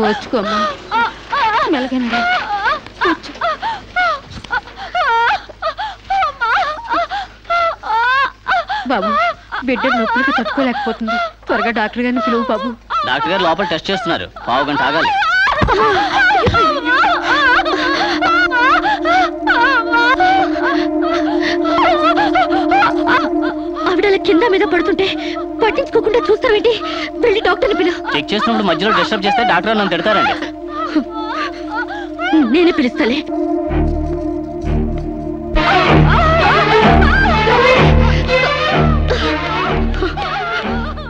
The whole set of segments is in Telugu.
వచ్చుకోమ్మా మెలగనరా బాబు బిడ్డ నొప్పులకి తట్టుకోలేకపోతుంది త్వరగా డాక్టర్ గారిని పిలువు బాబు డాక్టర్ గారు లోపల టెస్ట్ చేస్తున్నారు పావు గంట ఆగాలి ఆవిడ కింద మీద పడుతుంటే పట్టించుకోకుండా చూస్తావేంటి వెళ్ళి డాక్టర్ని పిలు చెక్ చేసినప్పుడు మధ్యలో డిస్టర్బ్ చేస్తే డాక్టర్ నన్ను తిడతారండి నేనే పిలుస్తాలే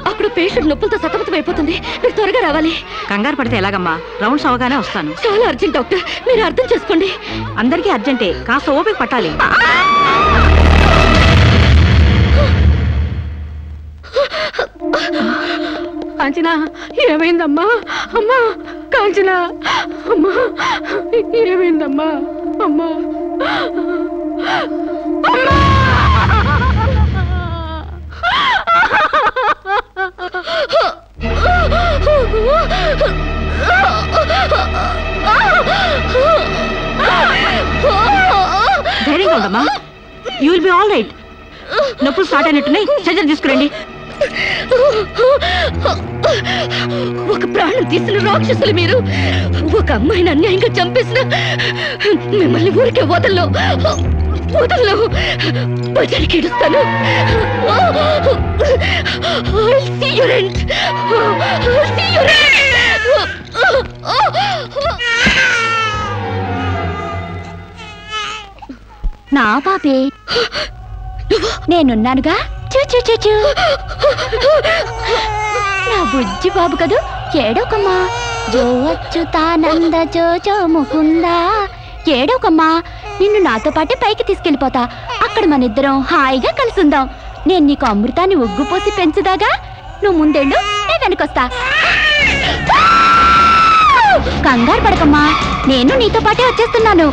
అప్పుడు పేషెంట్ నొప్పులతో సతమతం అయిపోతుంది మీరు త్వరగా రావాలి కంగారు పడితే ఎలాగమ్మా రౌండ్స్ అవగానే వస్తాను చాలా అర్జెంట్ డాక్టర్ మీరు అర్థం చేసుకోండి అందరికీ అర్జెంటే కాస్త ఓపిక పట్టాలి కాంచనా ఏమైందమ్మా అమ్మా కాంచనా అమ్మా ఏమైందమ్మా అమ్మా ధైర్యంగా ఉండమ్మా you will be all right నొప్పులు స్టార్ట్ అయినట్టున్నాయి సర్జరీ తీసుకురండి ఒక ప్రాణం తీసిన రాక్షసులు మీరు ఒక అమ్మాయిని అన్యాయంగా చంపేసిన మిమ్మల్ని ఊరికే వదల్లో బజారికి ఇడుస్తాను నా పాపే నేనున్నానుగా చూ నా బుజ్జి బాబు కదూ ఏడోకమ్మా జో అచ్యుతానంద జో జో ముకుందా ఏడోకమ్మా నిన్ను నాతో పాటే పైకి తీసుకెళ్ళిపోతా అక్కడ మన ఇద్దరం హాయిగా కలిసుందాం నేను నీకు అమృతాన్ని ఉగ్గుపోసి పెంచుదాగా నువ్వు ముందెళ్ళు నేను వెనకొస్తా కంగారు పడకమ్మా నేను నీతో పాటే వచ్చేస్తున్నాను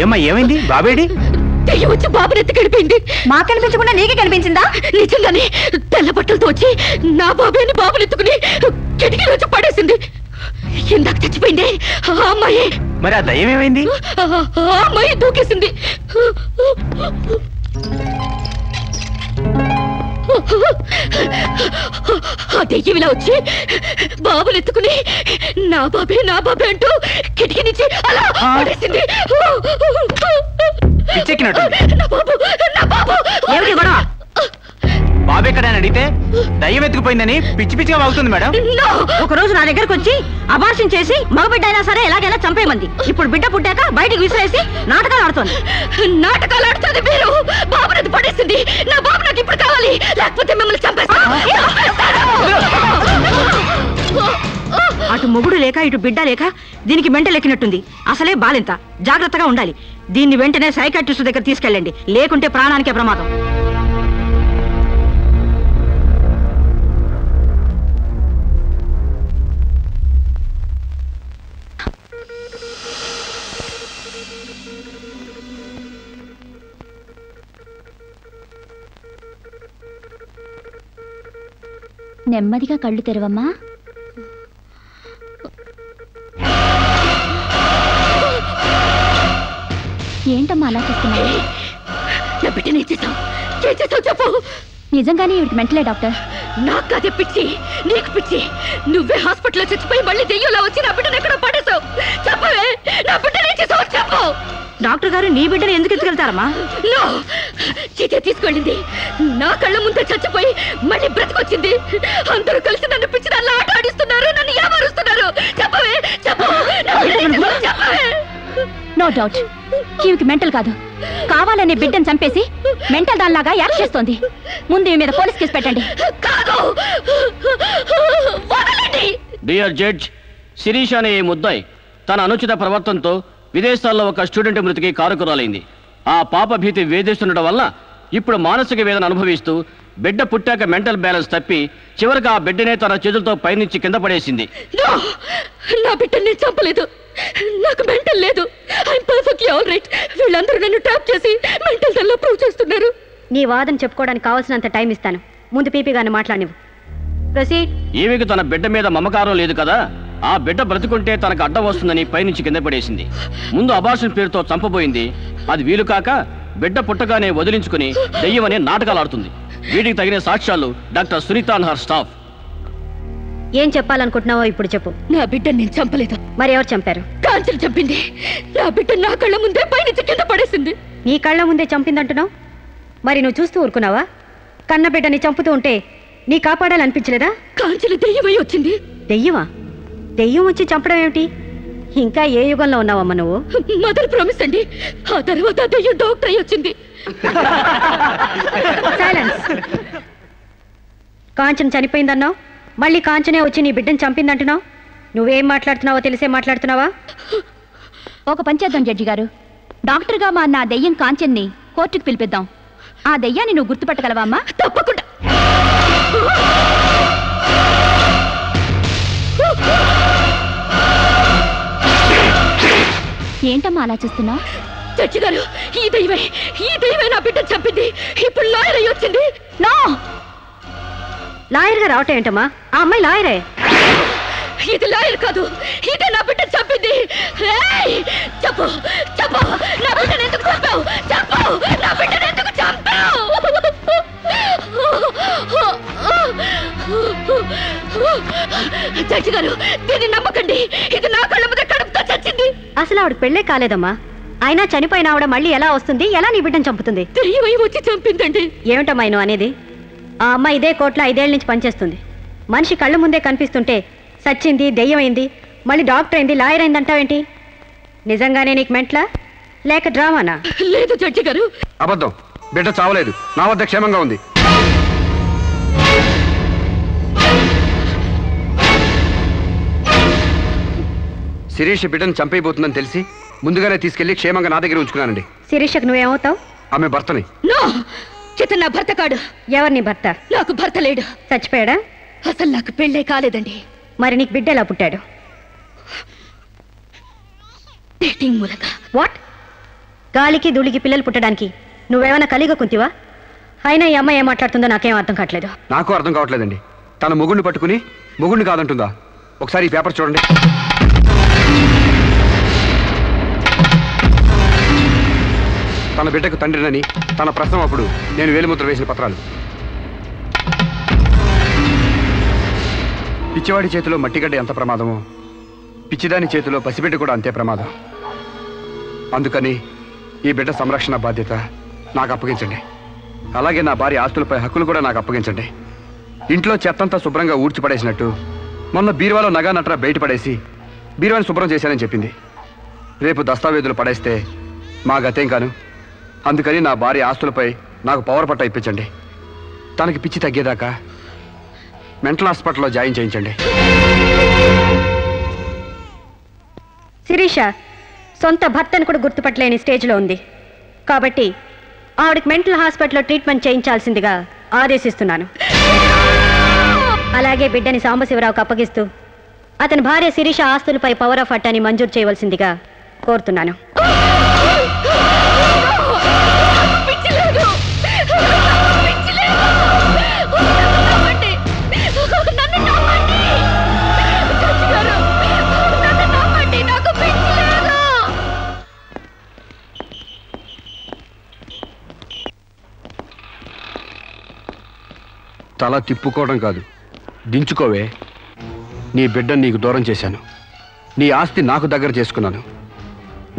ఏమ్మా ఏమైంది బాబేడి దెయ్యం వచ్చి బాబుని ఎత్తి గడిపోయింది మాకు కనిపించకుండా నీకే కనిపించిందా నిజంగానే తెల్ల బట్టలతో వచ్చి నా బాబేని బాబుని ఎత్తుకుని కిటికీలో వచ్చి పడేసింది ఇందాక చచ్చిపోయింది ఆ అమ్మాయి మరి ఆ దయ్యం ఏమైంది ఆ అమ్మాయి దూకేసింది ఆ దెయ్యం ఇలా వచ్చి బాబుని ఎత్తుకుని నా బాబే అంటూ కిటికీ నుంచి అలా పడేసింది నా బాబు ఏమిటి గొడవ బాబెక్కడని అడిగితే దయ్యం ఎత్తుకుపోయిందని పిచ్చి పిచ్చిగా వాగుతుంది మేడం ఒక రోజు నా దగ్గరకు వచ్చి అబార్షన్ చేసి మగబిడ్డ అయినా సరే ఎలాగైనా చంపేయమంది ఇప్పుడు బిడ్డ పుట్టాక బయటికి విసిరేసి నాటకాలు ఆడుతోంది నాటకాలు ఆడుతుంది మీరు బాబుని పడేసింది నా బాబు నాకు ఇప్పుడు కావాలి లేకపోతే మిమ్మల్ని చంపేస్తాను అటు మొగుడు లేక ఇటు బిడ్డ లేక దీనికి మెంటల్ ఎక్కినట్టుంది అసలే బాలింత జాగ్రత్తగా ఉండాలి దీన్ని వెంటనే సైకాట్రిస్ట్ దగ్గర తీసుకెళ్ళండి లేకుంటే ప్రాణానికే ప్రమాదం నెమ్మదిగా కళ్ళు తెరవమ్మా ఏంటమ్మా అలా చూస్తున్నావు నా బిడ్డని చేసావు చెప్పు నిజంగానే ఇవిడికి మెంటలే డాక్టర్ నాకు అదే పిచ్చి నీకు పిచ్చి నువ్వే హాస్పిటల్లో చచ్చిపోయి మళ్ళీ దెయ్యంలో వచ్చి నా బిడ్డను ఎక్కడో పడేసావు చెప్పవే నా బిడ్డని చేసావు చెప్పు డాక్టర్ గారు నీ బిడ్డను ఎందుకు ఎత్తుకెళ్తారమ్మా నో చీతే తీసుకెళ్ళింది నా కళ్ళ ముందే చచ్చిపోయి మళ్ళీ బ్రతికొచ్చింది అందరూ కలిసి నన్ను పిచ్చి నన్ను ఆట ఆడిస్తున్నారు నన్ను ఏమారుస్తున్నారు చెప్పవే చెప్పు చెప్పవే నో డౌట్ ఈవికి మెంటల్ కాదు కావాలనే బిడ్డను చంపేసి మెంటల్ దానిలాగా యాక్ట్ చేస్తోంది ముందు ఈ మీద పోలీస్ కేసు పెట్టండి డియర్ జడ్జ్ శిరీష్ అనే ఈ ముద్దాయి తన అనుచిత ప్రవర్తనతో విదేశాల్లో ఒక స్టూడెంట్ మృతికి కారకురాలైంది ఆ పాప భీతి వేధిస్తుండటం వల్ల ఇప్పుడు మానసిక వేదన అనుభవిస్తూ బిడ్డ పుట్టాక మెంటల్ బ్యాలెన్స్ తప్పి చివరికి ఆ బిడ్డనే తన చేతులతో పైనుంచి కింద పడేసింది నా బిడ్డని చంపలేదు నాకు మెంటల్ లేదు ఐఎమ్ పర్ఫెక్ట్లీ ఆల్ రైట్ వీళ్ళందరూ నన్ను ట్రాప్ చేసి మెంటల్ దానిలో ప్రూవ్ చేస్తున్నారు నీ వాదన చెప్పుకోవడానికి కావాల్సినంత టైం ఇస్తాను ముందు పీపీ గారిని మాట్లాడినవు. ప్రొసీడ్. ఈమెకు తన బిడ్డ మీద మమకారం లేదు కదా, ఆ బిడ్డ బ్రతుకుంటే తనకు అడ్డం వస్తుందని పైనుంచి కింద పడేసింది. ముందు అబార్షన్ పేరుతో చంపబోయింది. అది వీలు కాక బిడ్డ పుట్టగానే వదిలించుకుని దెయ్యమనే నాటకాలు ఆడుతుంది. వీటికి తగిన సాక్ష్యాలు doctor Sunitha and her staff. ఏం చెప్పాలనుకుంటున్నావో ఇప్పుడు చెప్పు. నా బిడ్డని నేను చంపలేదు. మరి ఎవరు చంపారు? కాంచన చంపింది. నా బిడ్డ నా కళ్ళ ముందే పైనుంచి కింద పడేసింది. నీ కళ్ళ ముందే చంపిందంటున్నావు, మరి నువ్వు చూస్తూ ఊరుకున్నావా? కన్న బిడ్డని చంపుతూ ఉంటే నీ కాపాడాలనిపించలేదా? కాంచన దెయ్యమై వచ్చింది. దెయ్యమా? దెయ్యం వచ్చి చంపడం ఏమిటి? ఇంకా ఏ యుగంలో ఉన్నావమ్మా నువ్వు? మదర్ ప్రామిస్ అండి. ఆ తర్వాత దెయ్యం డాక్టర్ అయి వచ్చింది. సైలెన్స్. కాంచన చనిపోయిందన్నావు, మళ్ళీ కాంచనే వచ్చి నీ బిడ్డను చంపిందంటున్నావు. నువ్వేం మాట్లాడుతున్నావో తెలిసే మాట్లాడుతున్నావా? ఒక పని చేద్దాం జడ్జి గారు, డాక్టర్గా మా నా దెయ్యం కాంచెన్ని కోర్టుకు పిలిపిద్దాం. ఆ దెయ్యాన్ని నువ్వు గుర్తుపట్టగలవా అమ్మా? తప్పకుండా. ఏంటమ్మా అలా చూస్తున్నా? జడ్జి గారు, ఈ దైవే నా బిడ్డను చంపింది. ఇప్పుడు లాయర్ అయి వచ్చింది. నో, లాయర్గా రావటం ఏంటమ్మా? ఆ అమ్మాయి లాయరే. ఇది లాయర్ కాదు, ఇదే నా బిడ్డను చంపింది. చెప్పు చెప్పు, నా బిడ్డను ఎందుకు చంపావు? చెప్పు, నా బిడ్డను ఎందుకు చంపావు? జడ్జి గారు, దీన్ని నమ్మకండి. ఇది నా కళ్ళ మీద కడుపుతో చచ్చింది. అసలు ఆవిడ పెళ్ళే కాలేదమ్మా. అయినా చనిపోయిన ఆవిడ మళ్ళీ ఎలా వస్తుంది? ఎలా నీ బిడ్డను చంపుతుంది? దెయ్యమై వచ్చి చంపిందండి. ఏమిటమ్మా నువ్వు అనేది? ఆ అమ్మాయి ఇదే కోర్టులో 5 ఏళ్ల నుంచి పనిచేస్తుంది. మనిషి కళ్ళ ముందే కనిపిస్తుంటే సచ్చింది, దెయ్యమైంది, మళ్ళీ డాక్టర్ అయింది, లాయర్ అయింది అంటావేంటి? నిజంగానే నీకు మెంట్లా లేక డ్రామానా? లేదు జడ్జి గారు, అబద్ధం. బిడ్డ చావలేదు, నా వద్ద క్షేమంగా ఉంది. శిరీష్ బిడ్డను చంపైపోతుందని తెలిసి ముందుగానే తీసుకెళ్లి క్షేమంగా నా దగ్గర ఉంచుకున్నానండి. శిరీషకు నువ్వేమవుతావు? ఆమె భర్తని. నో, చితన్ నా భర్త కాడు. ఎవరిని భర్త? నాకు భర్త లేడు. చచ్చిపోయాడా? అసలు నాకు పెళ్ళే కాలేదండి. మరి నీకు బిడ్డ ఎలా పుట్టాడు? డేటింగ్ మూలంగా. వాట్? గాలికి ధూళికి పిల్లలు పుట్టడానికి నువ్వేమైనా కలిగ కుంతివా? అయినా ఈ అమ్మాయి ఏం మాట్లాడుతుందో నాకేం అర్థం కావట్లేదు. నాకు అర్థం కావట్లేదండి. తన మొగుడిని పట్టుకుని మొగుడిని కాదంటుందా? ఒకసారి ఈ పేపర్ చూడండి. తన బిడ్డకు తండ్రినని తన ప్రశ్న అప్పుడు నేను వేలిముద్ర వేసిన పత్రాలు. పిచ్చివాడి చేతిలో మట్టిగడ్డ ఎంత ప్రమాదమో పిచ్చిదాని చేతిలో పసిబిడ్డ కూడా అంతే ప్రమాదం. అందుకని ఈ బిడ్డ సంరక్షణ బాధ్యత నాకు అప్పగించండి. అలాగే నా భార్య ఆస్తులపై హక్కులు కూడా నాకు అప్పగించండి. ఇంట్లో చెత్తంతా శుభ్రంగా ఊడ్చిపడేసినట్టు మొన్న బీరువాలో నగా నట్రా బయటపడేసి బీరువాని శుభ్రం చేశానని చెప్పింది. రేపు దస్తావేజులు పడేస్తే మా గతేం కాను. అందుకని నా భార్య ఆస్తులపై నాకు పవర్ పట్ట ఇప్పించండి. తనకి పిచ్చి తగ్గేదాకా మెంటల్ హాస్పిటల్లో జాయిన్ చేయించండి. శిరీష సొంత భర్తను కూడా గుర్తుపట్టలేని స్టేజ్లో ఉంది. కాబట్టి ఆవిడకి మెంటల్ హాస్పిటల్లో ట్రీట్మెంట్ చేయించాల్సిందిగా ఆదేశిస్తున్నాను. అలాగే బిడ్డని సాంబశివరావుకు అప్పగిస్తూ అతని భార్య శిరీష ఆస్తులపై పవర్ ఆఫ్ అటార్నీ మంజూరు చేయవలసిందిగా కోరుతున్నాను. తల తిప్పుకోవడం కాదు, దించుకోవే. నీ బిడ్డను నీకు దూరం చేశాను. నీ ఆస్తి నాకు దగ్గర చేసుకున్నాను.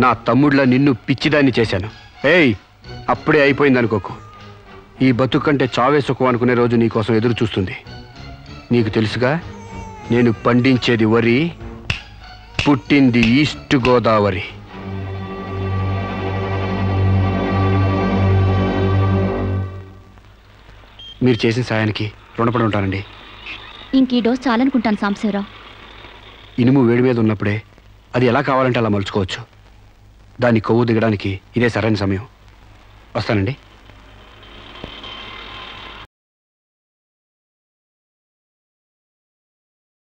నా తమ్ముడిలా నిన్ను పిచ్చిదాన్ని చేశాను. ఏయ్, అప్పుడే అయిపోయిందనుకోకు. ఈ బతుకంటే చావే సుఖం అనుకునే రోజు నీకోసం ఎదురు చూస్తుంది. నీకు తెలుసుగా, నేను పండించేది వరి, పుట్టింది ఈస్ట్ గోదావరి. మీరు చేసిన సాయానికి రుణపడి ఉంటానండి. ఇంక ఈ డోస్ చాలనుకుంటాను సాంబశివరావు. ఇనుము వేడి మీద ఉన్నప్పుడే అది ఎలా కావాలంటే అలా మలుచుకోవచ్చు. దాన్ని కొవ్వు దిగడానికి ఇదే సరైన సమయం. వస్తానండి.